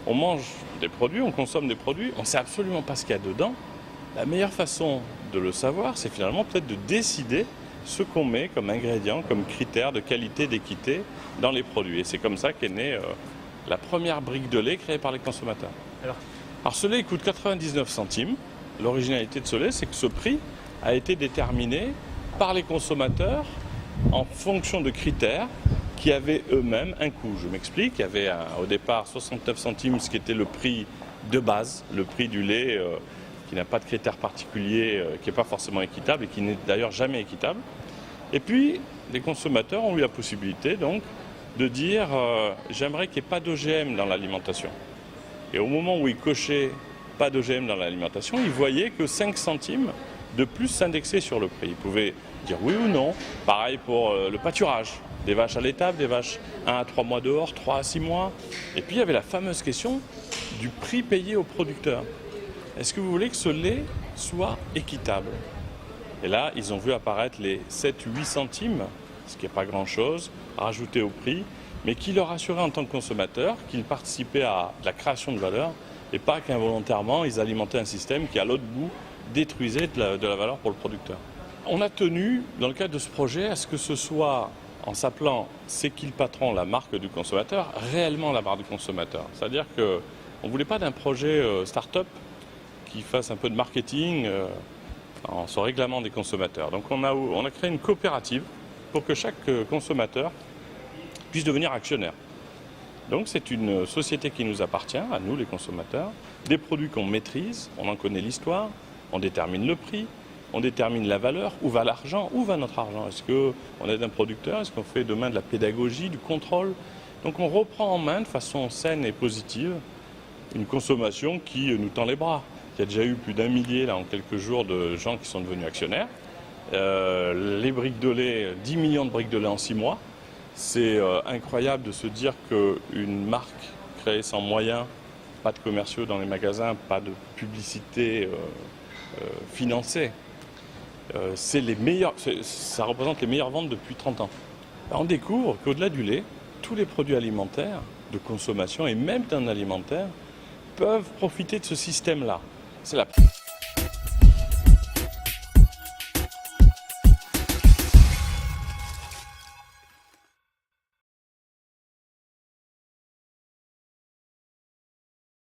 on mange des produits, on consomme des produits, on ne sait absolument pas ce qu'il y a dedans. La meilleure façon de le savoir, c'est finalement peut-être de décider ce qu'on met comme ingrédient, comme critère de qualité, d'équité dans les produits. Et c'est comme ça qu'est née la première brique de lait créée par les consommateurs. Alors ce lait coûte 99 centimes. L'originalité de ce lait, c'est que ce prix a été déterminé par les consommateurs en fonction de critères qui avaient eux-mêmes un coût. Je m'explique, il y avait au départ 69 centimes, ce qui était le prix de base, le prix du lait qui n'a pas de critères particuliers, qui n'est pas forcément équitable et qui n'est d'ailleurs jamais équitable. Et puis, les consommateurs ont eu la possibilité donc de dire j'aimerais qu'il n'y ait pas d'OGM dans l'alimentation. Et au moment où ils cochaient pas d'OGM dans l'alimentation, ils voyaient que 5 centimes de plus s'indexaient sur le prix. Ils pouvaient dire oui ou non. Pareil pour le pâturage. Des vaches à l'étable, des vaches 1 à 3 mois dehors, 3 à 6 mois. Et puis il y avait la fameuse question du prix payé au producteur. Est-ce que vous voulez que ce lait soit équitable? Et là, ils ont vu apparaître les 7-8 centimes, ce qui n'est pas grand-chose, rajoutés au prix, mais qui leur assuraient en tant que consommateurs qu'ils participaient à la création de valeur et pas qu'involontairement, ils alimentaient un système qui, à l'autre bout, détruisait de la valeur pour le producteur. On a tenu, dans le cadre de ce projet, à ce que ce soit, en s'appelant « C'est qui le patron ?», la marque du consommateur, réellement la marque du consommateur. C'est-à-dire qu'on ne voulait pas d'un projet start-up qui fasse un peu de marketing en se réclamant des consommateurs. Donc on a créé une coopérative pour que chaque consommateur puisse devenir actionnaire. Donc c'est une société qui nous appartient, à nous les consommateurs, des produits qu'on maîtrise, on en connaît l'histoire, on détermine le prix, on détermine la valeur, où va l'argent, où va notre argent. Est-ce qu'on aide un producteur, est-ce qu'on fait demain de la pédagogie, du contrôle? Donc on reprend en main de façon saine et positive une consommation qui nous tend les bras. Il y a déjà eu plus d'1 millier là, en quelques jours de gens qui sont devenus actionnaires. Les briques de lait, 10 millions de briques de lait en 6 mois. C'est incroyable de se dire qu'une marque créée sans moyens, pas de commerciaux dans les magasins, pas de publicité financée, ça représente les meilleures ventes depuis 30 ans. On découvre qu'au-delà du lait, tous les produits alimentaires de consommation et même d'un alimentaire peuvent profiter de ce système-là. C'est la